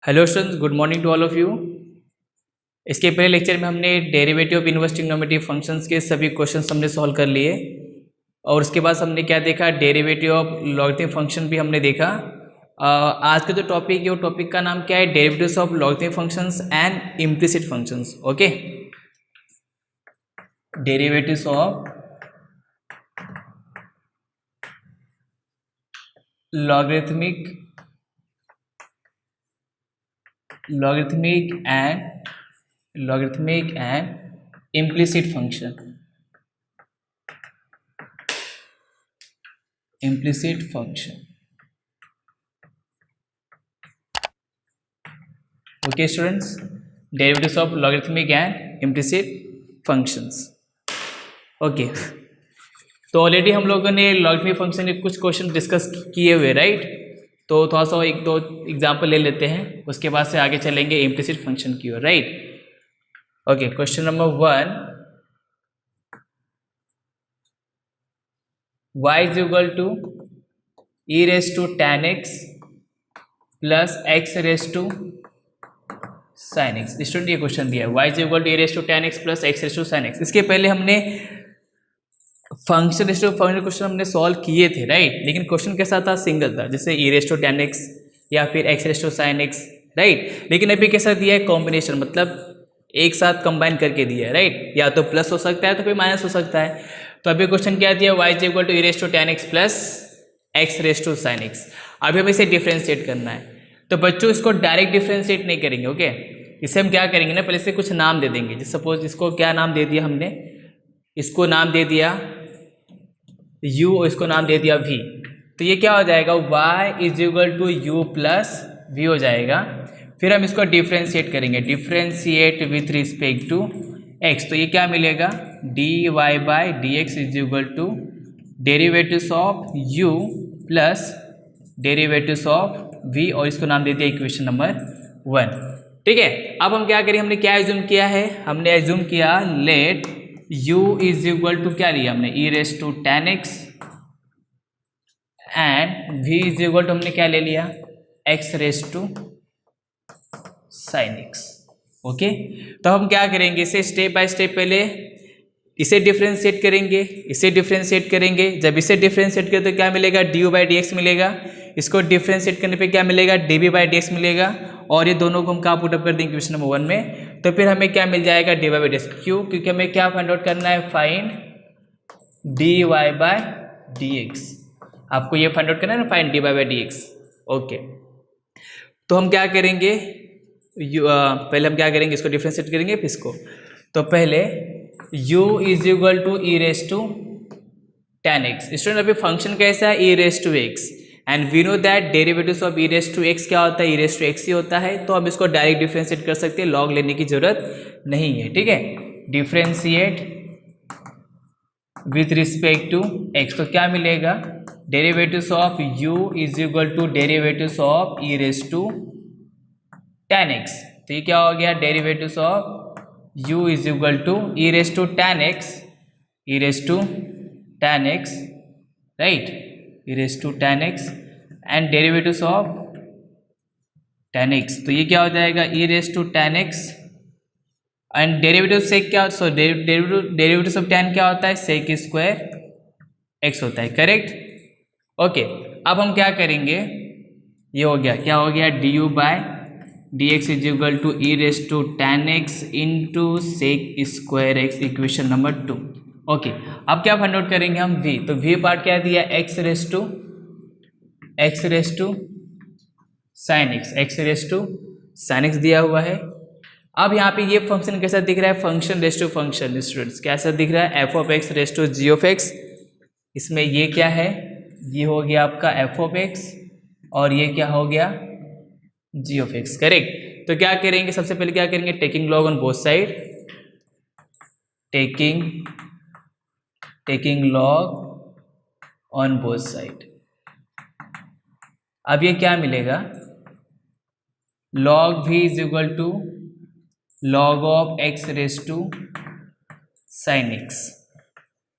Hello students, good morning to all of you. इसके पहले lecture में हमने derivative of inverse trigonometric functions के सभी क्वेश्चंस हमने सॉल्व कर लिए और उसके बाद हमने क्या देखा, डेरिवेटिव ऑफ लॉगरिथमिक फंक्शन भी हमने देखा। आज का जो टॉपिक है वो टॉपिक का नाम क्या है, derivatives of logarithmic functions and implicit functions. Okay, derivatives of logarithmic and implicit function। Okay students, derivatives of logarithmic and implicit functions। Okay, तो ऑलरेडी हम लोगों ने लॉगरिथमिक फंक्शन के कुछ क्वेश्चन डिस्कस किए हुए, राइट। तो थोड़ा सा एक दो एग्जाम्पल ले लेते हैं, उसके बाद से आगे चलेंगे इम्प्लिसिट फंक्शन की ओर, right. Okay, question number 1, y is equal to e raise to tan x plus x race to sin x। Student ये क्वेश्चन दिया है, y is equal to e raise to tan x plus x race to sin x। इसके पहले हमने function raise to function question हमने solve किए थे, right. लेकिन क्वेश्चन कैसा था, सिंगल था, जैसे e raise to tan x या फिर x race to sin x, right. लेकिन अभी कैसा दिया है, कॉम्बिनेशन, मतलब एक साथ कंबाइन करके दिया है, राइट। या तो प्लस हो सकता है तो फिर माइनस हो सकता है। तो अभी क्वेश्चन क्या दिया, y is equal to e raise to tan x plus x race to sin x। अभी हमें इसे डिफ्रेंशिएट करना है। तो बच्चों इसको डायरेक्ट डिफ्रेंशिएट नहीं करेंगे, ओके। इसे हम क्या करेंगे ना, पहले से कुछ नाम दे देंगे। जैसे सपोज इसको क्या नाम दे दिया हमने, इसको नाम दे दिया u और इसको नाम दे दिया v। तो ये क्या हो जाएगा, y is equal to u plus v हो जाएगा। फिर हम इसको डिफ्रेंशिएट करेंगे, differentiate with respect to x। तो ये क्या मिलेगा, dy by d x is equal to derivatives of u plus derivatives of v, और इसको नाम दे दिया इक्वेशन नंबर 1। ठीक है, अब हम क्या करें, हमने क्या एज्यूम किया है, हमने एज्यूम किया let u is equal to क्या लिया हमने, e raise to tan x and v is equal to हमने क्या ले लिया, x race to sin x। Okay, तो हम क्या करेंगे, इसे स्टेप बाय स्टेप पहले इसे डिफ्रेंशिएट करेंगे, इसे डिफ्रेंशिएट करेंगे। जब इसे डिफ्रेंशिएट करें तो क्या मिलेगा, डी बाई डी एक्स मिलेगा। इसको डिफ्रेंशिएट करने पे क्या मिलेगा, d v by d x मिलेगा। और ये दोनों को हम कहाँ पुट अप कर देंगे, क्वेश्चन नंबर 1 में। तो फिर हमें क्या मिल जाएगा, d y by d x. क्यों, क्योंकि हमें क्या फाइंड आउट करना है, find d y by d x. आपको ये फाइंड आउट करना है ना, find d y by d x. Okay, तो हम क्या करेंगे, पहले हम क्या करेंगे, इसको डिफ्रेंशिएट करेंगे फिर इसको। तो पहले u is equal to e raise to tan x। Student अभी फंक्शन कैसा है, e raise to x, and we know that derivatives of e raise to x क्या होता है, e रेस टू x ही होता है। तो हम इसको डायरेक्ट डिफ्रेंशिएट कर सकते हैं, लॉग लेने की जरूरत नहीं है। ठीक है, differentiate with respect to x। तो क्या मिलेगा, derivatives of u is equal to derivatives of e raise to tan x। तो ये क्या हो गया, derivatives of u is equal to e raise to tan x, e raise to tan x, right, e raise to tan x and derivatives of tan x। तो ये क्या हो जाएगा, e raise to tan x and derivative सेक क्या, सो derivatives of tan क्या होता है, सेक square x होता है, करेक्ट। ओके, अब हम क्या करेंगे, ये हो गया, क्या हो गया, d u by d x is equal to e raise to tan x into sec square x, equation number 2। Okay, अब क्या फाइंड आउट करेंगे हम, v। तो v पार्ट क्या दिया, x race to sin x, x race to sin x दिया हुआ है। अब यहाँ पे ये फंक्शन कैसा दिख रहा है, function raise to function. Students कैसा दिख रहा है, f of x race to g of x। इसमें ये क्या है, ये हो गया आपका f ऑफ x और ये क्या हो गया, g ऑफ x, करेक्ट। तो क्या करेंगे, सबसे पहले क्या करेंगे, taking log on both side, taking log on both side. अब ये क्या मिलेगा, log v is equal to log of x race to sin x,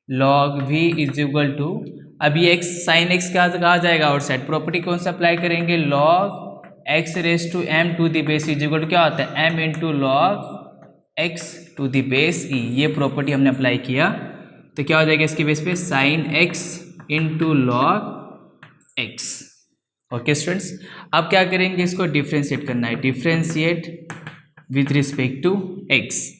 log v is equal to, अब ये x sin x कहाँ जाएगा, आउटसाइड। प्रॉपर्टी कौन सा अप्लाई करेंगे, log x raise to m to the base is equal to क्या होता है, m into log x to the base e. ये प्रॉपर्टी हमने अप्लाई किया तो क्या हो जाएगा इसके बेस पे, sine x into log x. Okay students, अब क्या करेंगे, इसको डिफ्रेंशिएट करना है, differentiate with respect to x.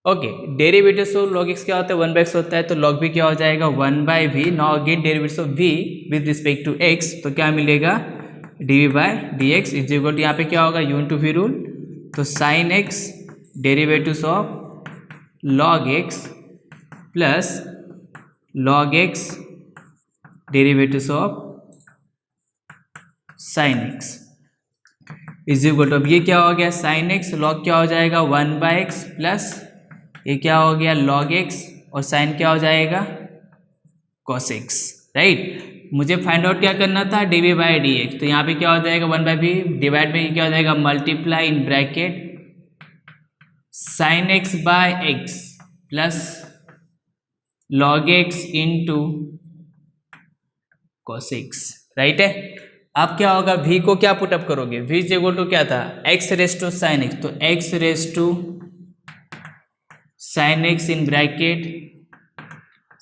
Okay, derivatives of log x क्या होता है, 1/x होता है, तो लॉग भी क्या हो जाएगा 1/v। Now again derivatives of v with respect to x, तो क्या मिलेगा dv/dx इज इक्वल टू, यहाँ पे क्या होगा u इंटू v रूल, तो sine x derivatives of log x plus log x derivatives of sine x is equal to, अब ये क्या हो गया साइन x, लॉग क्या हो जाएगा 1/x प्लस ये क्या हो गया log x और साइन क्या हो जाएगा cos x, राइट। मुझे फाइंड आउट क्या करना था, dv/dx, तो यहाँ पे क्या हो जाएगा 1/v डिवाइड में क्या हो जाएगा multiply in bracket sine x by x plus log x into cos x, right है। अब क्या होगा, v को क्या पुटअप करोगे, v इज इक्वल टू क्या था x race to sine x, तो x race to sine x in bracket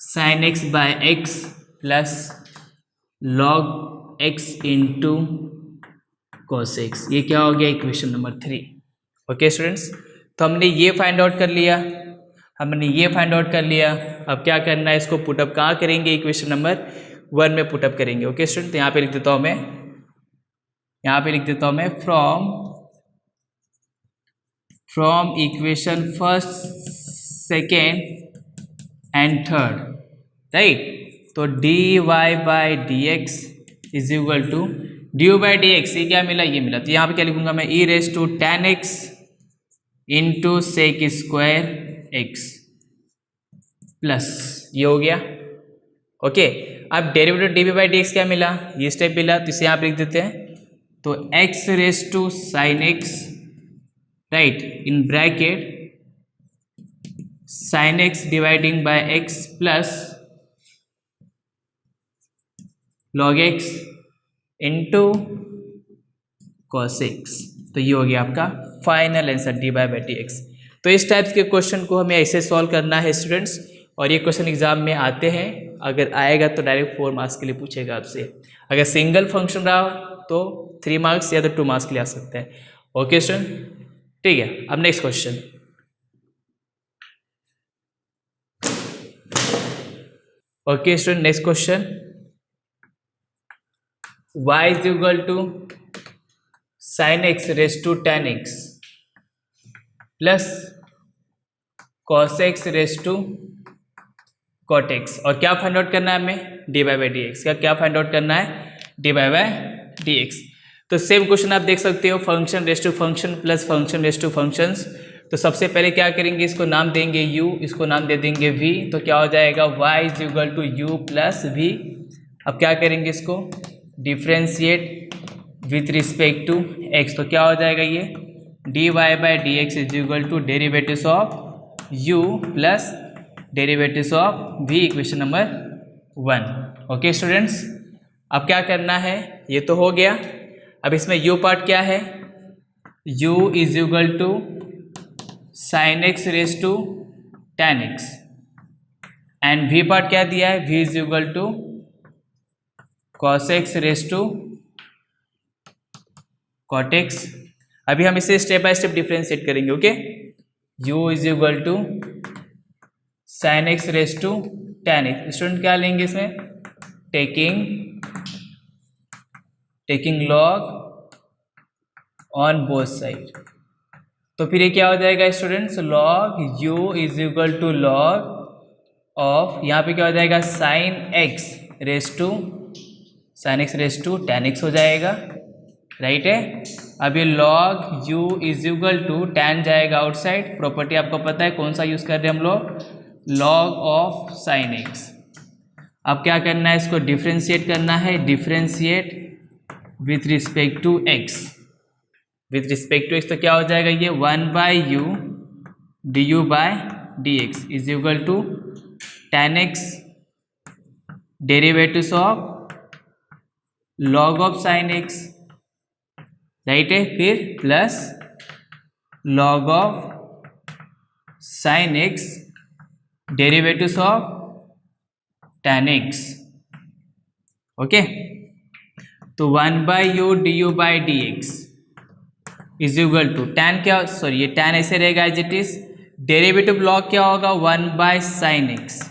sine x by x plus log x into cos x, ये क्या हो गया इक्वेशन नंबर 3। ओके स्टूडेंट्स, तो हमने ये फाइंड आउट कर लिया, अब क्या करना है, इसको पुटअप कहाँ करेंगे, इक्वेशन नंबर 1 में पुटअप करेंगे। ओके स्टूडेंट, तो यहाँ पे लिख देता हूँ मैं, from equation first second and third, right, तो dy/dx is equal to dy/dx, ये क्या मिला, ये मिला, तो यहाँ पे क्या लिखूंगा मैं, e raise to tan x into sec square x plus, ये हो गया। ओके, अब डेरिवेटिव dv/dx क्या मिला, ये स्टेप मिला, तो इसे यहाँ पे लिख देते हैं, तो x race to sine x, right, in bracket sine x dividing by x plus log x into cos x, तो ये हो गया आपका फाइनल आंसर dy/dx। तो इस टाइप्स के क्वेश्चन को हमें ऐसे सॉल्व करना है स्टूडेंट्स, और ये क्वेश्चन एग्जाम में आते हैं, अगर आएगा तो डायरेक्ट 4 मार्क्स के लिए पूछेगा आपसे, अगर सिंगल फंक्शन रहा तो 3 मार्क्स या तो 2 मार्क्स के लिए आ सकता है। ओके स्टूडेंट, ठीक है, अब next question. Okay student, next question, y is equal to sine x race to tan x plus cos x race to cot x, और क्या फाइंड आउट करना है हमें, dy/dx का क्या फाइंड आउट करना है, dy/dx। तो सेम क्वेश्चन आप देख सकते हो, function raise to function plus function raise to functions. तो सबसे पहले क्या करेंगे, इसको नाम देंगे u, इसको नाम दे देंगे v, तो क्या हो जाएगा y is equal to u plus v। अब क्या करेंगे, इसको differentiate with respect to x, तो क्या हो जाएगा ये dy/dx is equal to derivatives of u plus derivatives of v, equation number 1। Okay students, अब क्या करना है, ये तो हो गया, अब इसमें u पार्ट क्या है, u is equal to sine x race to tan x, and v part क्या दिया है, v is equal to cos x race to cot x। अभी हम इसे स्टेप बाय स्टेप डिफरेंशिएट करेंगे। Okay, u is equal to sine x race to tan x, student क्या लेंगे इसमें, taking log on both side, तो फिर ये क्या हो जाएगा students, log u is equal to log of, यहाँ पे क्या हो जाएगा sine x race to tan x हो जाएगा, राइट है। अब ये log u is equal to tan जाएगा आउटसाइड, प्रॉपर्टी आपको पता है कौन सा यूज कर रहे हैं हम लोग, लॉग ऑफ साइन x। अब क्या करना है, इसको डिफ्रेंशिएट करना है, differentiate with respect to x, तो क्या हो जाएगा ये 1/u du/dx is equal to tan x derivatives of log of sine x right है, फिर plus log of sine x derivatives of tan x, okay. तो 1/u du by d x is equal to tan, क्या sorry ये tan ऐसे रहेगा as it is, derivative log क्या होगा 1/sin x,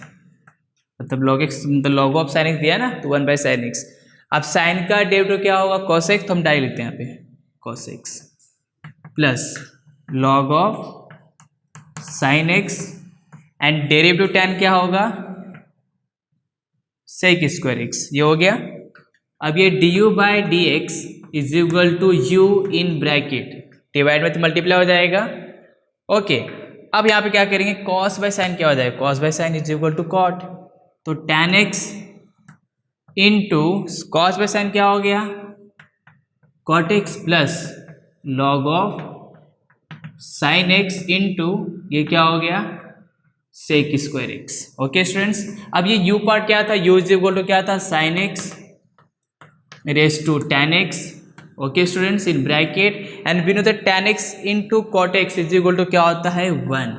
मतलब log x मतलब log ऑफ sin x दिया ना, तो 1/sin x। अब साइन का डेरिवेटिव क्या होगा cos x, तो हम डायरेक्ट लिखते हैं यहाँ पे cos x plus log of sin x and derivative tan क्या होगा sec स्क्वायर x, ये हो गया। अब ये du by d x is equal to u in bracket, divide में तो मल्टीप्लाई हो जाएगा, ओके। अब यहाँ पे क्या करेंगे, cos बाई साइन क्या हो जाएगा, cos by sine is equal to cot, तो tan x into cos by sine क्या हो गया cot x plus log of sine x into ये क्या हो गया sec square x, okay students. अब ये u पार्ट क्या था, u इज इक्वल टू क्या था sine x race to tan x, okay students, in bracket and we know that tan x into cot x is equal to क्या होता है 1,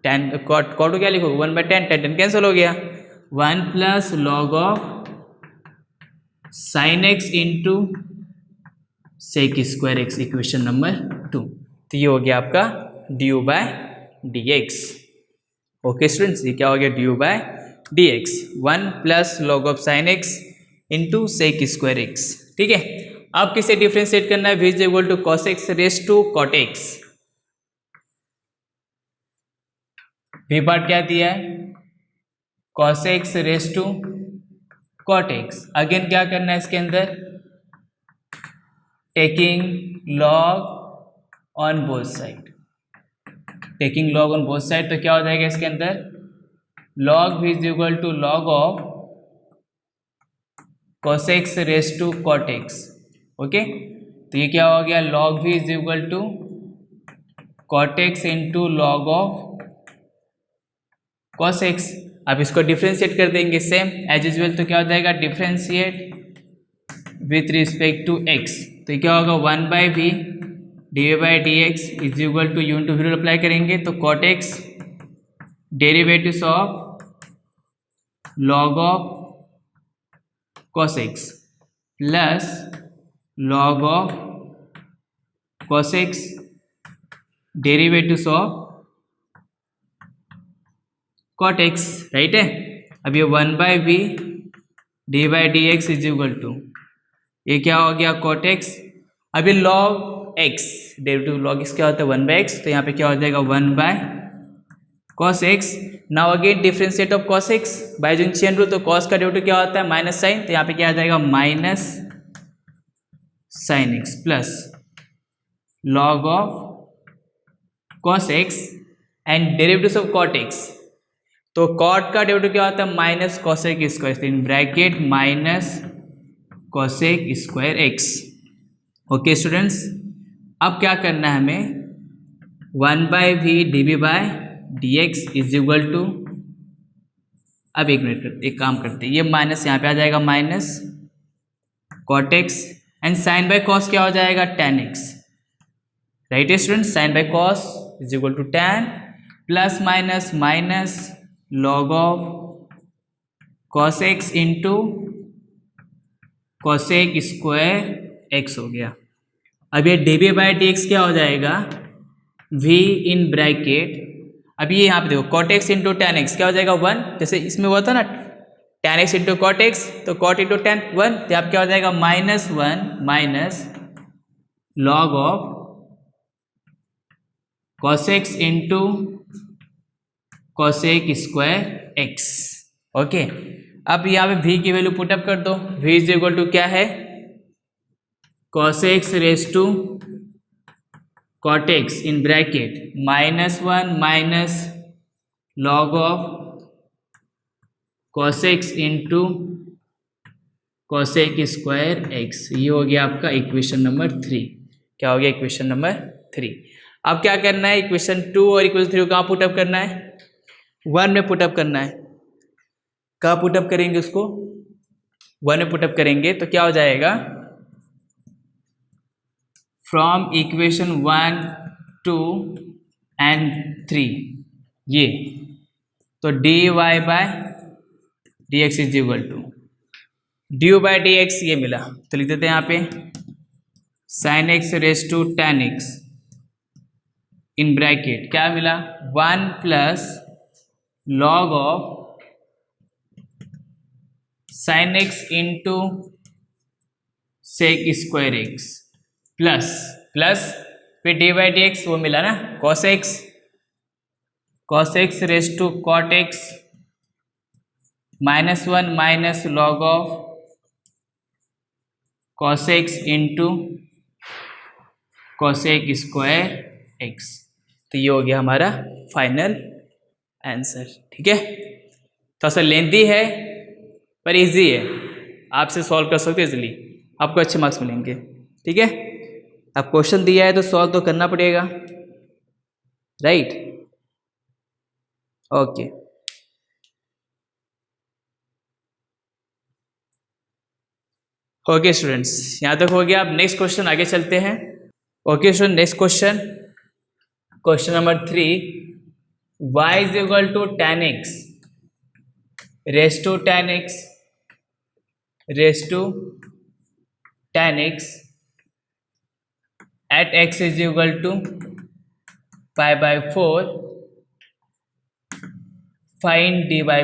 tan cot को क्या लिखोगे 1/10, tan कैंसिल हो गया, 1 plus log of sine x into sec square x, equation number 2। तो ये हो गया आपका dy by d x, okay students, ये क्या हो गया dy by d x, 1 plus log of sine x into sec square x, ठीक है। अब किसे डिफ्रेंशिएट करना है, v is equal to cos x raise to cot x, v part क्या दिया है cos x race to cot x, again क्या करना है इसके अंदर taking log on both side, taking log on both side, तो क्या हो जाएगा इसके अंदर log v is equal to log of cos x race to cot x, okay. तो ये क्या हो गया log v is equal to cot x into log of cos x। अब इसको डिफ्रेंशिएट कर देंगे सेम एज यूजुअल, तो क्या हो जाएगा differentiate with respect to x, तो क्या होगा 1/v d by d x is equal to u into v apply करेंगे, तो cot x derivatives of log of cos x plus log of cos x derivatives of cot x, right है। अब ये 1/v d by d x is equal to ये क्या हो गया cot x, अब ये log x derivative log x क्या होता है 1/x, तो यहाँ पे क्या हो जाएगा 1/cos x। Now again differentiate of cos x by using chain rule, तो cos का डेरिवेटिव क्या होता है माइनस साइन, तो यहाँ पे क्या आ जाएगा minus sine x plus log of cos x and derivatives of cot x, तो cot का डेरिवेटिव क्या होता है minus cosec square, in bracket minus cosec square x, okay students. अब क्या करना है हमें 1/v dv by d x is equal to, अब एक मिनट करते एक काम करते, ये माइनस यहाँ पे आ जाएगा minus cot x and sine by cos क्या हो जाएगा tan x, राइट है students, sine by cos is equal to tan plus minus minus log of cos x into cosec square x हो गया। अब ये डी बाई डी एक्स क्या हो जाएगा v इन ब्रैकेट, अब ये यहाँ पे देखो cot x into tan x क्या हो जाएगा 1, जैसे इसमें हुआ था ना tan x into cot x, तो cot इंटू tan 1, तो आप क्या हो जाएगा -1 minus log of cos x into cosec square x, okay. अब यहाँ पे v की वैल्यू पुटअप कर दो, v इज इक्वल टू क्या है cos x race to cot x in bracket -1 minus log of cos x into cosec square x, ये हो गया आपका इक्वेशन नंबर 3, क्या हो गया इक्वेशन नंबर 3। अब क्या करना है इक्वेशन 2 और इक्वेशन 3 को कहाँ पुटअप करना है 1 में पुटअप करना है, कहाँ पुटअप करेंगे उसको 1 में पुटअप करेंगे, तो क्या हो जाएगा फ्रॉम इक्वेशन 1, 2 एंड 3, ये तो dy by dx is equal to dy by dx ये मिला, तो लिख देते हैं यहाँ पे sin x raise to tan x in bracket क्या मिला 1 plus log of sin x into sec square x plus फिर डी बाई डी एक्स वो मिला ना cos x raise to cot x -1 minus log of cos x into cosec square x। तो ये हो गया हमारा फाइनल आंसर। ठीक है, थोड़ा सा लेंथी है पर इजी है, आपसे सॉल्व कर सकते हो इजीली, आपको अच्छे मार्क्स मिलेंगे। ठीक है, अब क्वेश्चन दिया है तो सॉल्व तो करना पड़ेगा, राइट। ओके, ओके स्टूडेंट्स, यहाँ तक हो गया। अब नेक्स्ट क्वेश्चन आगे चलते हैं। Okay student, next question, question number 3, y is equal to tan x raise to tan x raise to tan x at x is equal to pi by 4, find dy by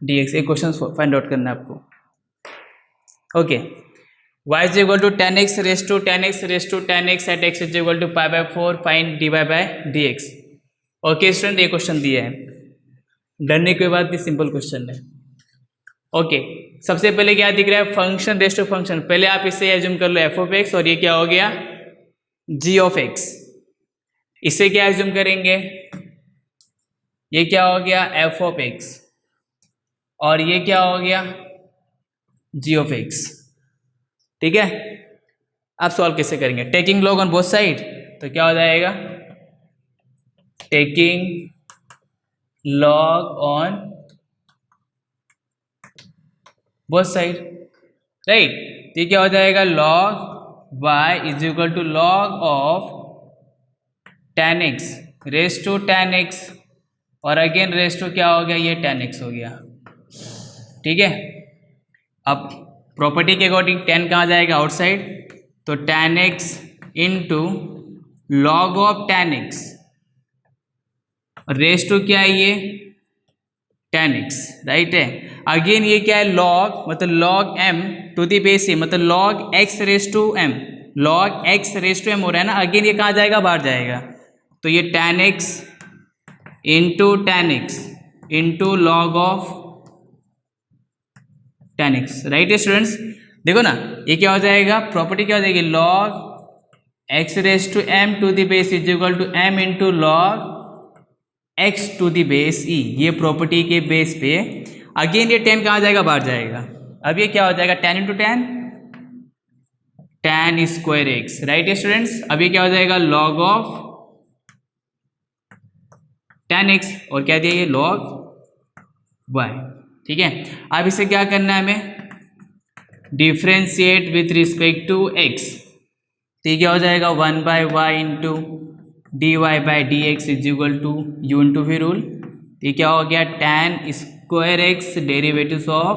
dx। एक question find out करना है आपको। Okay, y is equal to tan x raise to tan x raise to tan x at x is equal to pi by 4, find dy by dx। Okay student, ये question दिया है, डरने की बात नहीं, सिंपल क्वेश्चन है। Okay, सबसे पहले क्या दिख रहा है, फंक्शन रेज टू फंक्शन। पहले आप इसे एज्यूम कर लो f ऑफ x, और ये क्या हो गया g ऑफ x। इसे क्या एज्यूम करेंगे, ये क्या हो गया f ऑफ x, और ये क्या हो गया g ऑफ x। ठीक है, आप सॉल्व कैसे करेंगे, taking log on both side, तो क्या हो जाएगा taking log on both side, right. ये क्या हो जाएगा log y is equal to log of tan x raise to tan x, और अगेन रेज टू क्या हो गया, ये tan x हो गया। ठीक है, अब प्रॉपर्टी के अकॉर्डिंग tan कहाँ जाएगा आउटसाइड, तो tan x into log of tan x, raise to क्या है ये tan x, राइट है। अगेन ये क्या है लॉग, मतलब log m to the base c, मतलब log x raise to m, log x raise to m हो रहा है ना। अगेन ये कहाँ जाएगा, बाहर जाएगा, तो ये tan x into log of tan x, right है स्टूडेंट्स। देखो ना, ये क्या हो जाएगा, प्रॉपर्टी क्या हो जाएगी log x raise to m to the base is equal to m into log x to the base e। ये प्रॉपर्टी के बेस पे अगेन ये tan कहाँ जाएगा, बाहर जाएगा। अब ये क्या हो जाएगा tan into tan square x, right है स्टूडेंट्स। अब ये क्या हो जाएगा लॉग ऑफ tan x, और क्या दिया ये लॉग y। ठीक है, अब इसे क्या करना है हमें, differentiate with respect to x। तो ये क्या हो जाएगा 1 by y into d y by d x is equal to u into v rule. ये क्या हो गया tan square x derivatives of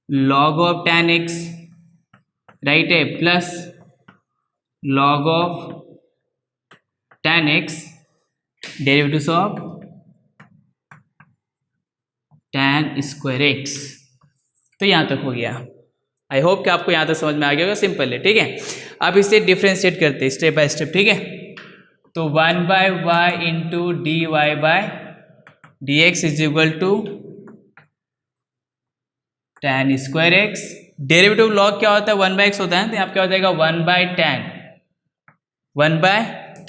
log of tan x, right है, plus log of tan x derivatives of tan square x. तो यहाँ तक हो गया, आई होप कि आपको यहाँ तक समझ में आ गया होगा, सिंपल है। ठीक है, अब इसे डिफ्रेंशिएट करते हैं स्टेप बाय स्टेप। ठीक है, तो 1 by y into d y by d x is equal to tan square x. Derivative log क्या होता है 1 बाय एक्स होता है, तो यहाँ क्या हो जाएगा 1 by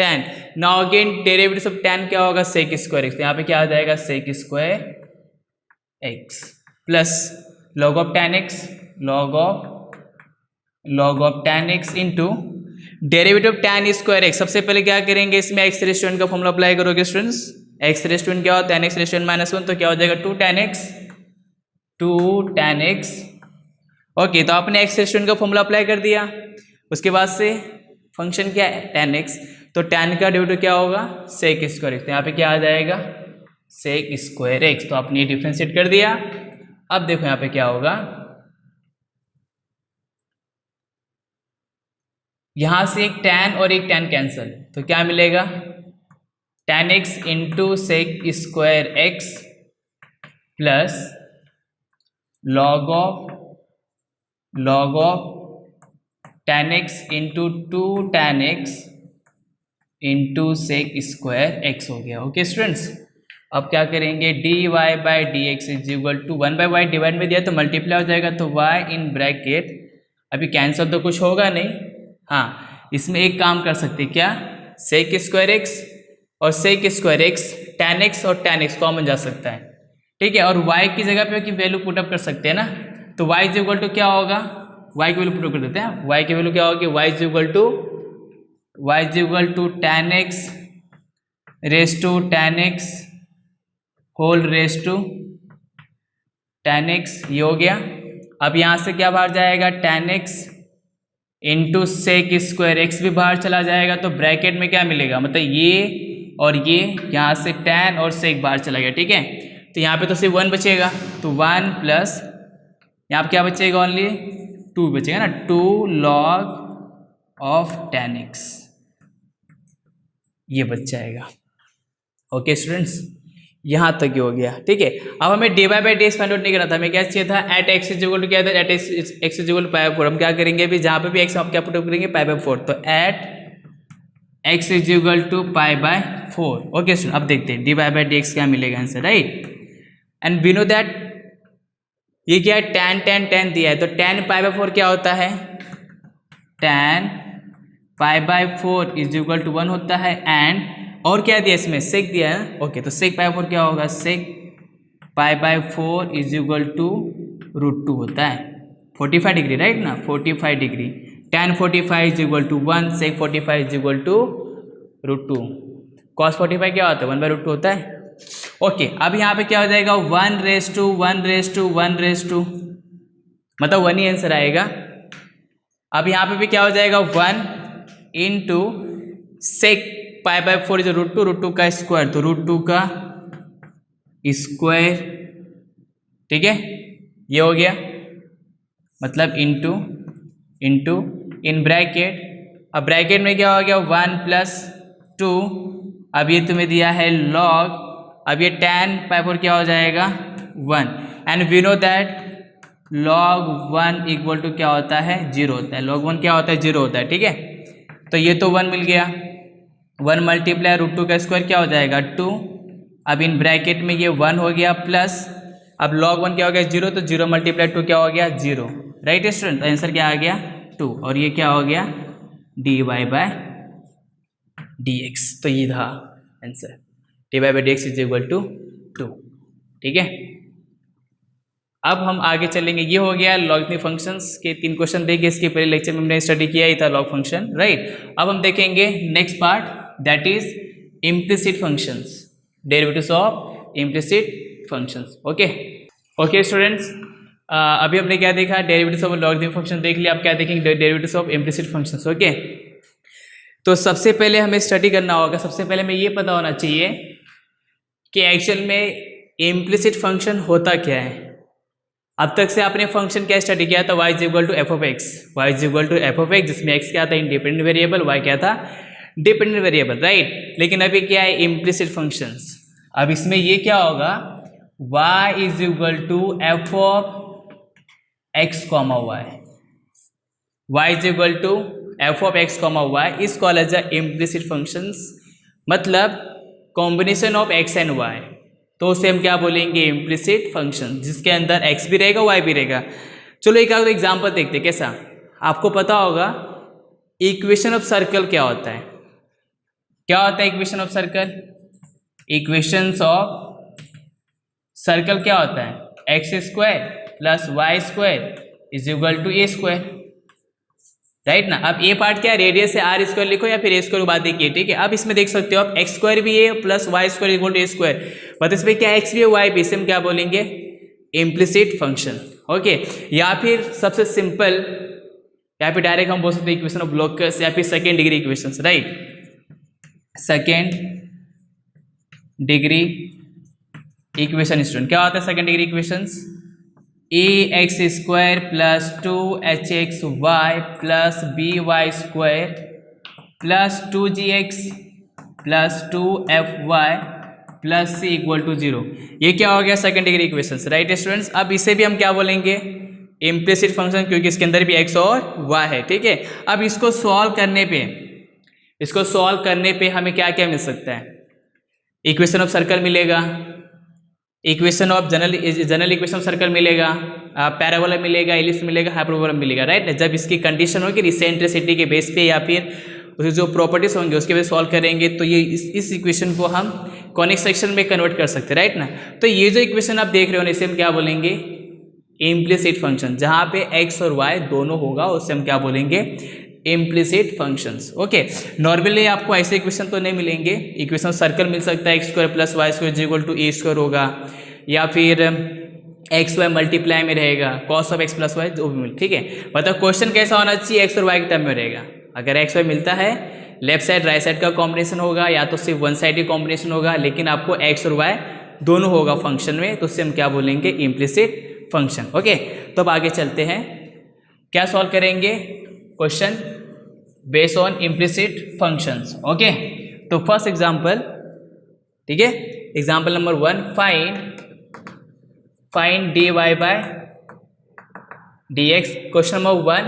tan। Now again derivative of tan क्या होगा सेक स्क्वायर एक्स, तो यहाँ पे क्या हो जाएगा sec square x plus log of tan x, log of tan x into derivative of tan square x. सबसे पहले क्या करेंगे, इसमें एक्स रेस्टोरेंट का फॉर्मूला अप्लाई करोगे स्टूडेंट्स। एक्स रेस्टोरेंट क्या होता है, tan x रेस्टोरेंट -1, तो क्या हो जाएगा 2 tan x ओके, तो आपने एक्स रेस्टोरेंट का फॉर्मूला अप्लाई कर दिया, उसके बाद से फंक्शन क्या है tan x, तो tan का डेरिवेटिव क्या होगा sec स्क्वायर एक्स, तो यहाँ पे क्या आ जाएगा sec स्क्वायर एक्स, तो आपने ये डिफरेंशिएट कर दिया। अब देखो यहाँ पे क्या होगा, यहाँ से एक tan और एक tan कैंसल, तो क्या मिलेगा tan x into sec square x plus log of tan x into 2 tan x into sec square x हो गया। ओके स्टूडेंट्स, अब क्या करेंगे dy by d x is equal to 1 by y divide में दिया तो मल्टीप्लाई हो जाएगा, तो y इन ब्रैकेट, अभी कैंसिल तो कुछ होगा नहीं, हाँ इसमें एक काम कर सकते हैं क्या, सेक स्क्वायर एक्स और sec square x tan x और tan x कॉमन जा सकता है, ठीक है, और y की जगह पे की वैल्यू पुटअप कर सकते हैं ना, तो y इज इक्वल टू क्या होगा, y की वैल्यू पुटअप कर देते हैं, y की वैल्यू क्या होगी, y is equal to tan x race to tan x whole raise to tan x, ये हो गया। अब यहाँ से क्या बाहर जाएगा tan x into sec square x भी बाहर चला जाएगा, तो ब्रैकेट में क्या मिलेगा, मतलब ये और ये, यहाँ से tan और सेक बाहर चला गया, ठीक है, तो यहाँ पे तो सिर्फ 1 बचेगा, तो 1 प्लस यहाँ पे क्या बचेगा, ओनली 2 बचेगा ना, 2 log ऑफ tan x, ये बच जाएगा। ओके स्टूडेंट्स, यहाँ तक ही हो गया, ठीक है। अब हमें d by d x find out नहीं करना था, हमें क्या चाहिए था, at x is equal to क्या था, at x is equal to pi by 4, हम क्या करेंगे अभी जहाँ पे भी एक्स आप क्या पुट करेंगे पाई बाई 4, तो at x is equal to pi by 4। Okay student, अब देखते हैं डी बाई डी एक्स क्या मिलेगा answer, right, and we know that ये क्या है, tan दिया है, तो tan पाई बाई 4 क्या होता है, tan pi by 4 is equal to 1 होता है, एंड और क्या दिया इसमें सेक दिया है, ओके, तो सेक पाई बाई 4 क्या होगा, sec pi by 4 is equal to √2 होता है, 45 डिग्री, राइट ना, 45 degree, tan 45 is equal to 1, sec 45 is equal to √2, cos 45 क्या होता है 1 बाई √2 होता है। ओके, अब यहाँ पे क्या हो जाएगा 1 raise to 1 raise to 1 raise to, मतलब 1 ही आंसर आएगा। अब यहाँ पे भी क्या हो जाएगा 1 into sec pi by 4 is √2 का स्क्वायर, तो √2 का स्क्वायर, ठीक है, ये हो गया, मतलब इंटू इन ब्रैकेट, अब ब्रैकेट में क्या हो गया 1 प्लस 2, अब ये तुम्हें दिया है log, अब ये tan पाई 4 क्या हो जाएगा 1, and we know that log 1 equal to क्या होता है 0 होता है, log 1 क्या होता है 0 होता है, ठीक है, तो ये तो 1 मिल गया, 1 मल्टीप्लाई √2 का स्क्वायर क्या हो जाएगा 2, अब इन ब्रैकेट में ये 1 हो गया प्लस, अब log 1 क्या हो गया 0, तो 0 मल्टीप्लाई 2 क्या हो गया 0, राइट स्टूडेंट, तो आंसर क्या आ गया 2, और ये क्या हो गया d y by d x, तो ये था answer, d y by d x is equal to 2, ठीक है। अब हम आगे चलेंगे, ये हो गया लॉगरिथमिक फंक्शंस के 3 क्वेश्चन देखिए, इसके पहले लेक्चर में हमने स्टडी किया ही था लॉग फंक्शन, राइट। अब हम देखेंगे next part, that is implicit functions, derivatives of implicit functions. Okay students, अभी हमने क्या देखा, डेरिवेटिव्स ऑफ लॉगरिथमिक फंक्शन देख लिया, अब क्या देखेंगे derivatives of implicit functions. Okay, तो सबसे पहले हमें स्टडी करना होगा, सबसे पहले हमें ये पता होना चाहिए कि एक्चुअल में इम्प्लिसिट फंक्शन होता क्या है। अब तक से आपने फंक्शन क्या स्टडी किया था, y is equal to f of x, y is equal to f of x, जिसमें x क्या था इंडिपेंडेंट वेरिएबल, y क्या था डिपेंडेंट वेरिएबल, राइट। लेकिन अभी क्या है इम्प्लिसिट फंक्शंस, अब इसमें ये क्या होगा, y is equal to f of x comma y is equal to f of x comma y is called as a implicit functions, मतलब combination of x and y, तो उसे हम क्या बोलेंगे इम्प्लिसिट फंक्शन, जिसके अंदर x भी रहेगा y भी रहेगा। चलो एक आध एग्जांपल देखते हैं कैसा, आपको पता होगा इक्वेशन ऑफ सर्कल क्या होता है, क्या होता है equation of circle, equations of circle क्या होता है x square plus y square is equal to a square, right ना। अब ए पार्ट क्या है, रेडियस से आर स्क्वायर लिखो या फिर ए स्क्वायर बात देखिए, ठीक है। अब इसमें देख सकते हो आप एक्स स्क्वायर भी है plus y square equal to a square, मतलब इसमें क्या एक्स भी है वाई भी, इसे हम क्या बोलेंगे इम्प्लिसिट फंक्शन। ओके, या फिर सबसे सिंपल, या फिर डायरेक्ट हम बोल सकते हैं इक्वेशन ऑफ ब्लॉकस, या फिर second degree equations, right. Second degree equation student, क्या होता है second degree equations? A x square plus 2hxy plus by square plus 2gx plus 2fy plus c equal to 0। ये क्या हो गया? Second degree equations, right students. अब इसे भी हम क्या बोलेंगे? इम्प्लिसिट फंक्शन, क्योंकि इसके अंदर भी x और y है, ठीक है। अब इसको सॉल्व करने पे हमें क्या क्या मिल सकता है? इक्वेशन ऑफ सर्कल मिलेगा, equation of general equation of circle मिलेगा, पैराबोला मिलेगा, एलिप्स मिलेगा, हाइपरबोला मिलेगा, राइट। जब इसकी कंडीशन होगी इसेंट्रिसिटी के बेस पे या फिर उसके जो प्रॉपर्टीज होंगे उसके बेस सॉल्व करेंगे, तो ये इस इक्वेशन को हम कॉनिक सेक्शन में कन्वर्ट कर सकते हैं, राइट ना। तो ये जो इक्वेशन आप देख रहे हो इसे हम क्या बोलेंगे? Implicit function. जहाँ पे x और y दोनों होगा उसे हम क्या बोलेंगे? Implicit functions. ओके, नॉर्मली आपको ऐसे इक्वेशन तो नहीं मिलेंगे। इक्वेशन सर्कल मिल सकता है, x square plus y square equal to a square होगा, या फिर एक्स वाई मल्टीप्लाई में रहेगा, cos of x plus y जो भी मिले, ठीक है। मतलब क्वेश्चन कैसा होना चाहिए? एक्स और वाई के टर्म में रहेगा। अगर एक्स वाई मिलता है, लेफ्ट साइड राइट साइड का कॉम्बिनेशन होगा, या तो सिर्फ वन साइड ही कॉम्बिनेशन होगा, लेकिन आपको एक्स और वाई दोनों होगा फंक्शन में, तो उससे हम क्या बोलेंगे? Implicit function. ओके, तो अब आगे चलते हैं, क्या सॉल्व करेंगे? Question based on implicit functions. Okay, तो फर्स्ट एग्जांपल, ठीक है, example number 1, find dy by dx। Question number 1,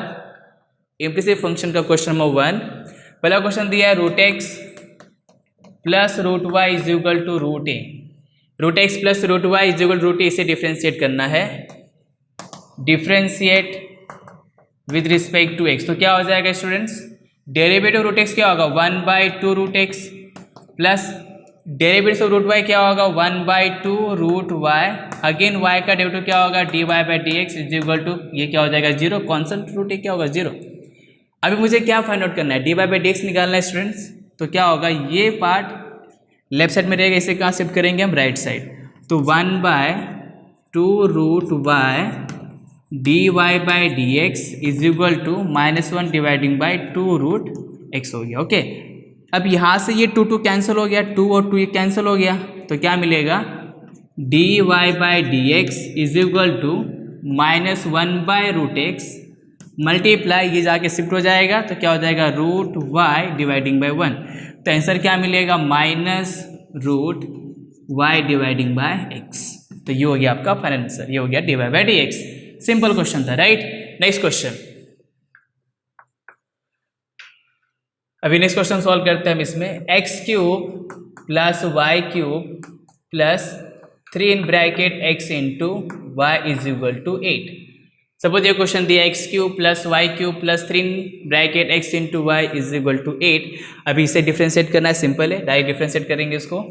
implicit function का क्वेश्चन नंबर 1। पहला क्वेश्चन दिया है root x plus root y is equal to root a. Root x plus root y is equal to root a, इसे differentiate करना है। Differentiate with respect to x, तो क्या हो जाएगा स्टूडेंट्स? डेरिवेटिव रूट एक्स क्या होगा? 1/2 root x plus derivative of root y क्या होगा? 1/2 रूट वाई। अगेन वाई का डेरिवेटिव क्या होगा? dy by d x is equal to, ये क्या हो जाएगा? 0। कॉन्स्टेंट रूट क्या होगा? 0। अभी मुझे क्या फाइंड आउट करना है? dy बाई डी एक्स निकालना है स्टूडेंट्स। तो क्या होगा? ये पार्ट लेफ्ट साइड में रहेगा, इसे कहाँ शिफ्ट करेंगे हम? Right side. तो 1/2 root y dy by d x is equal to -1 dividing by 2 root x हो गया। ओके, अब यहाँ से ये 2 कैंसिल हो गया, 2 और 2 ये कैंसिल हो गया, तो क्या मिलेगा? dy by d x is equal to -1 by root x multiply, ये जाके शिफ्ट हो जाएगा, तो क्या हो जाएगा? Root y dividing by 1। तो आंसर क्या मिलेगा? -Root y dividing by x. तो ये हो गया आपका फाइनल आंसर, ये हो गया dy by d x. Simple question था, राइट। नेक्स्ट क्वेश्चन, अभी नेक्स्ट क्वेश्चन सॉल्व करते हैं हम इसमें। X cube plus y cube plus 3 in bracket x into y is equal to 8। Suppose ये क्वेश्चन दिया x cube plus y cube plus 3 in bracket x into y is equal to 8। अभी इसे differentiate करना है, simple है, direct differentiate करेंगे इसको।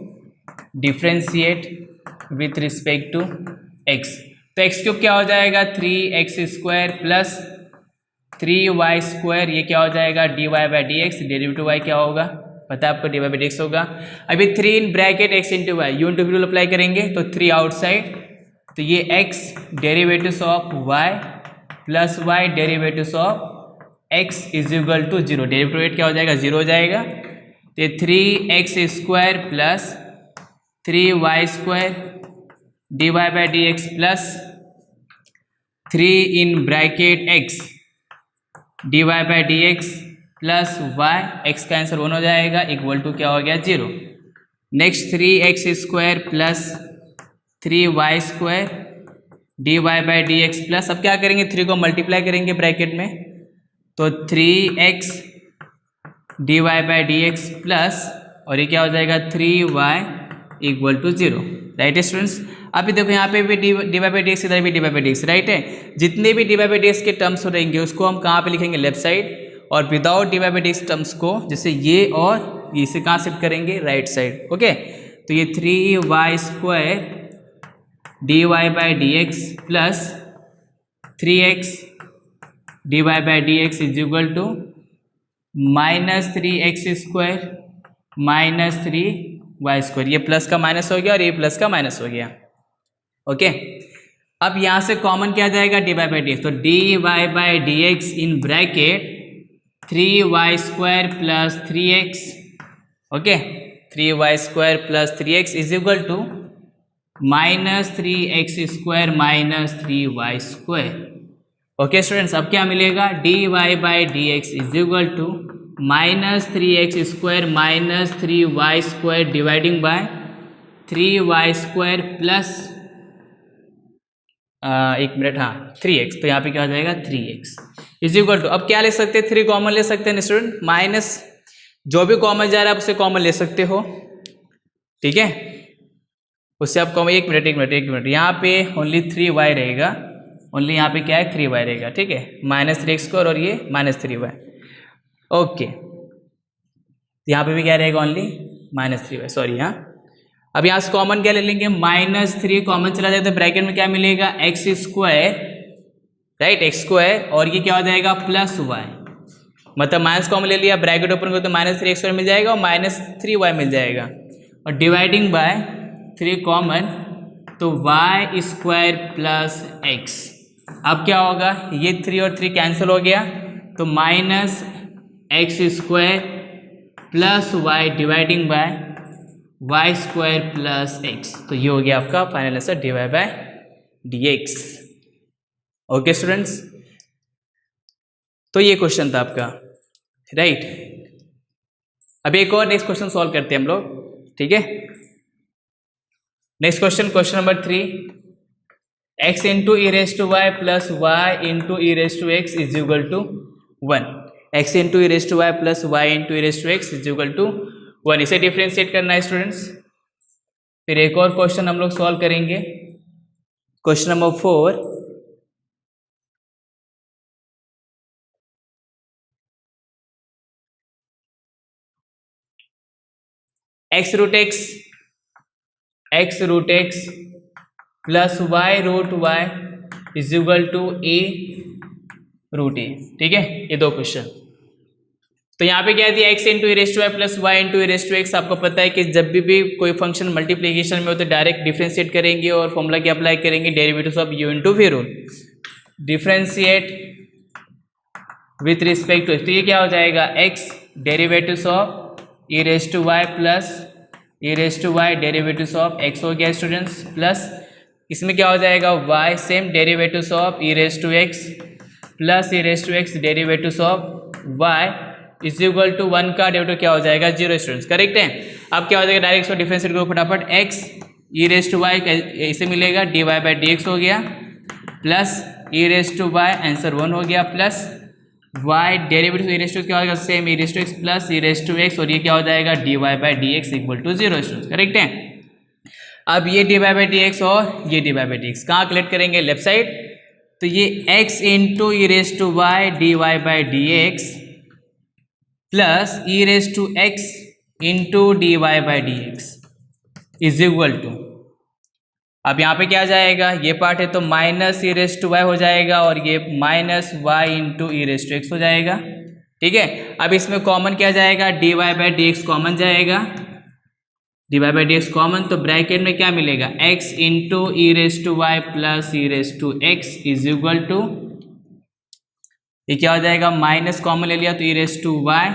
Differentiate with respect to x, तो एक्स क्यूब क्या हो जाएगा? 3x square plus 3y square, ये क्या हो जाएगा? dy by d x. Derivative y क्या होगा? पता है आपको, dy बाई डी एक्स होगा। अभी 3 in bracket x into y, u into v apply करेंगे, तो 3 आउटसाइड, तो ये x derivative of y plus y derivative of x is equal to 0। Derivative rate क्या हो जाएगा? 0 हो जाएगा। तो 3x square plus 3y square dy by d x plus 3 in bracket x dy by d x plus y, x का answer 1 हो जाएगा, equal to क्या हो गया? 0। Next 3x square plus 3y square dy by d x plus, अब क्या करेंगे? 3 को मल्टीप्लाई करेंगे ब्रैकेट में, तो 3x dy by d x plus, और ये क्या हो जाएगा? 3y equal to 0, right students. अभी देखो यहाँ पे भी dy बाई डी एक्स, इधर भी dy by d x, right है। जितने भी dy बाई डी एक्स के टर्म्स रहेंगे उसको हम कहाँ पे लिखेंगे? लेफ्ट साइड, और without dy by d x terms को, जैसे ये और इसे कहाँ शिफ्ट करेंगे? Right side. ओके, तो ये 3y square dy by d x plus 3x dy by d x is equal to -3x square -3y square, ये प्लस का माइनस हो गया और ये प्लस का माइनस हो गया। ओके, अब यहाँ से कॉमन क्या जाएगा, d y by d x, तो d y by d x in bracket 3y² plus 3x, okay, 3y² plus 3x is equal to -3x² minus 3y²। Okay students, अब क्या मिलेगा, d y by d x is equal to -3x² minus 3y² dividing by 3y² plus 3x, तो यहाँ पे क्या हो जाएगा 3x is equal to, अब क्या ले सकते हैं, 3 कॉमन ले सकते हैं स्टूडेंट, माइनस जो भी कॉमन जा रहा है आप उसे कॉमन ले सकते हो, ठीक है, उससे आप कॉमन, एक मिनट, यहाँ पे ओनली 3y रहेगा, ओनली यहाँ पे क्या है 3y रहेगा, ठीक है, -3x² और ये -3y, ओके, यहाँ पे भी क्या रहेगा, ओनली -3y, सॉरी, यहाँ अब यहाँ से कॉमन क्या ले लेंगे, -3 कॉमन चला जाए तो ब्रैकेट में क्या मिलेगा, x², राइट, x², और ये क्या हो जाएगा +y, मतलब माइनस कॉमन ले लिया, ब्रैकेट ओपन करो तो -3x² मिल जाएगा और -3y मिल जाएगा, और डिवाइडिंग बाय 3 कॉमन, तो y² प्लस x, अब क्या होगा, ये 3 और 3 कैंसिल हो गया, तो -x² plus y dividing by y² plus x, तो ये हो गया आपका final answer d y by d x. Okay students, तो ये क्वेश्चन था आपका, राइट। अब एक और नेक्स्ट क्वेश्चन सॉल्व करते हैं हम लोग, ठीक है। Next question number 3, x into e raise to y plus y into e raise to x is equal to 1, x into e raise to y plus y into e raise to x is equal to 1, इसे differentiate करना है students. फिर एक और question हम लोग solve करेंगे, question number 4, x root x plus y root y is equal to a root a, ठीक है, ये दो क्वेश्चन। तो यहाँ पे क्या दिया, x into e raise to y plus y into e raise to x, आपको पता है कि जब भी कोई फंक्शन मल्टीप्लीकेशन में हो तो डायरेक्ट डिफ्रेंशिएट करेंगे और फॉर्मूला क्या अप्लाई करेंगे, derivatives of u into v root, differentiate with respect to, तो ये क्या हो जाएगा, x derivatives of e raise to y plus e raise to y derivatives of x हो गया स्टूडेंट्स, प्लस इसमें क्या हो जाएगा y same derivatives of e raise to x plus e raise to x derivatives of y is equal to 1 का derivative क्या हो जाएगा 0 स्टूडेंट्स, करेक्ट है। अब क्या हो जाएगा, डायरेक्ट इसको डिफरेंशिएट करो फटाफट, x e raise to y इसे मिलेगा d y by d x हो गया, plus e raise to y answer 1 हो गया, plus y derivative e raise to क्या होगा, same e raise to x plus e raise to x, और ये क्या हो जाएगा d y by d x equal to 0 students, correct है। अब ये d y by d x और ये d y by d x कहाँ कलेक्ट करेंगे, लेफ्ट साइड, तो ये x into e raise to y d y by d x plus e raise to x into d y by d x is equal to, अब यहाँ पे क्या जाएगा, ये पार्ट है तो minus e raise to y हो जाएगा और ये minus y into e raise to x हो जाएगा, ठीक है। अब इसमें कॉमन क्या जाएगा, d y by d x common जाएगा, d y by d x common, तो ब्रैकेट में क्या मिलेगा, x into e raise to y plus e raise to x is equal to, ये क्या हो जाएगा, माइनस कॉमन ले लिया तो e raise to y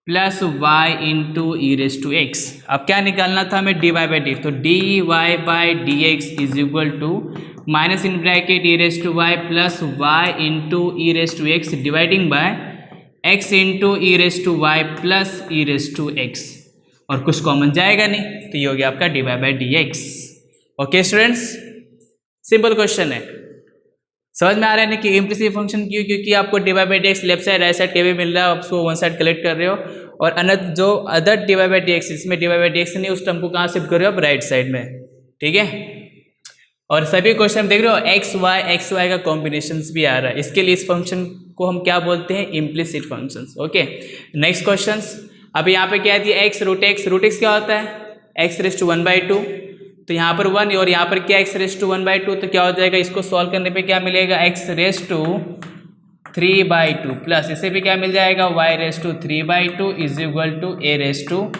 plus y into e raise to x. अब क्या निकालना था हमें, डी वाई बाई डी, तो d y by d x is equal to minus in bracket e raise to y plus y into e raise to x dividing by x into e raise to y plus e raise to x, और कुछ common जाएगा नहीं, तो ये हो गया आपका d y by d x. Okay students, simple question है, समझ में आ रहा है ना कि इम्प्लिसिट फंक्शन क्यों, क्योंकि आपको d y by d x left side right side table मिल रहा है, आप उसको वन साइड कलेक्ट कर रहे हो, और other d y by d x, इसमें d y by d x नहीं, उस टर्म को कहाँ शिफ्ट कर रहे हो आप, राइट साइड में, ठीक है। और सभी क्वेश्चन देख रहे हो एक्स वाई का कॉम्बिनेशन भी आ रहा है, इसके लिए इस फंक्शन को हम क्या बोलते हैं, implicit function. Okay, next question, अब यहाँ पे क्या दिया, एक्स रूट एक्स क्या होता है, एक्स रेस टू 1/2, तो यहाँ पर 1 और यहाँ पर क्या एक्स रेस टू 1/2, तो क्या हो जाएगा, इसको सॉल्व करने पे क्या मिलेगा, एक्स रेस टू 3/2 प्लस इसे भी क्या मिल जाएगा, y raise to 3/2 is equal to a raise to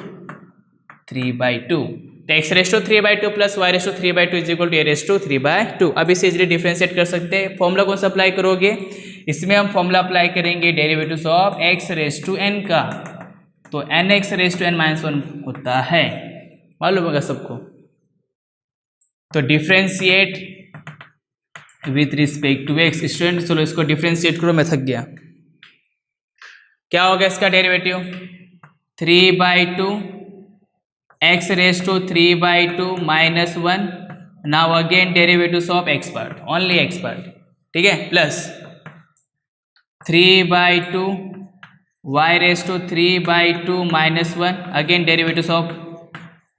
3/2। X raise to 3/2 plus y raise to 3/2 is equal to a raise to 3/2। अब इसे इजीली डिफरेंशिएट कर सकते हैं। फॉर्मूला कौन सा अप्लाई करोगे? इसमें हम फॉर्मूला अप्लाई करेंगे derivatives of x raise to n का, तो n x raise to n minus 1 होता है, मालूम होगा सबको। तो differentiate with respect to x. Student चलो इसको डिफरेंशिएट करो, मैं थक गया। क्या होगा इसका derivative? 3/2 x raise to 3/2 minus 1। Now again derivatives of x part, only x part, ठीक है, plus 3/2 y raise to 3/2 minus 1, again derivatives of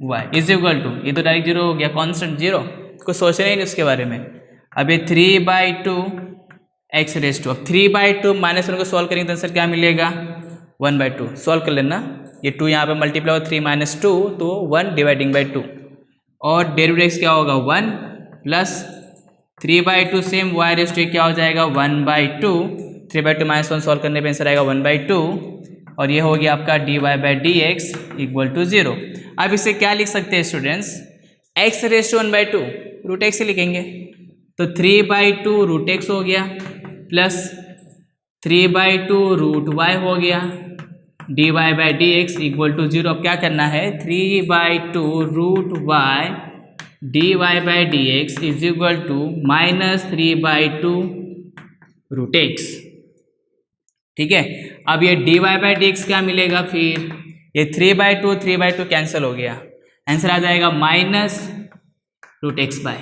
y is equal to, ये तो डायरेक्ट जीरो हो गया, कॉन्स्टेंट जीरो, कुछ सोचना ही नहीं उसके बारे में। अब ये 3/2 एक्स रेस टू, अब 3/2 माइनस 1 को सॉल्व करेंगे तो आंसर क्या मिलेगा? 1/2। सॉल्व कर लेना, ये 2 यहाँ पे मल्टीप्लाई होगा 3 - 2 तो 1 डिवाइडिंग बाई 2, और डेरिवेटिव क्या होगा 1 plus 3/2 same y raise to क्या हो जाएगा 1/2, 3/2 माइनस 1 सॉल्व करने पे आंसर आएगा 1/2, और ये हो गया आपका dy/dx इक्वल टू 0। अब इसे क्या लिख सकते हैं स्टूडेंट्स? x रेस टू 1/2 रूट एक्स से लिखेंगे, तो 3/2 रूट एक्स हो गया प्लस 3/2 रूट वाई हो गया, dy/dx इक्वल टू 0। अब क्या करना है? 3/2 root y dy/dx is equal to minus 3/2 root x, ठीक है। अब ये dy/dx क्या मिलेगा? फिर ये 3/2 कैंसिल हो गया, आंसर आ जाएगा माइनस रूट एक्स बाय,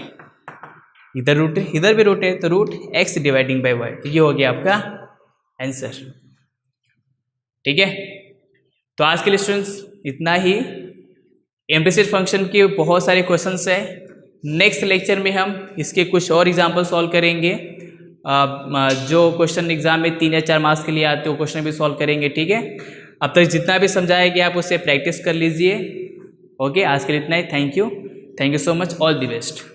इधर रूट इधर भी रूट है तो root x dividing by y, तो ये हो गया आपका आंसर, ठीक है। तो आज के लिए स्टूडेंट्स इतना ही। इम्प्लिसिट फंक्शन के बहुत सारे क्वेश्चंस है, नेक्स्ट लेक्चर में हम इसके कुछ और एग्जाम्पल सॉल्व करेंगे। जो क्वेश्चन एग्जाम में 3 या 4 मार्क्स के लिए आते हो क्वेश्चन भी सॉल्व करेंगे, ठीक है। अब तक जितना भी समझाया गया आप उससे प्रैक्टिस कर लीजिए। ओके, आज के लिए इतना ही। Thank you so much, all the best.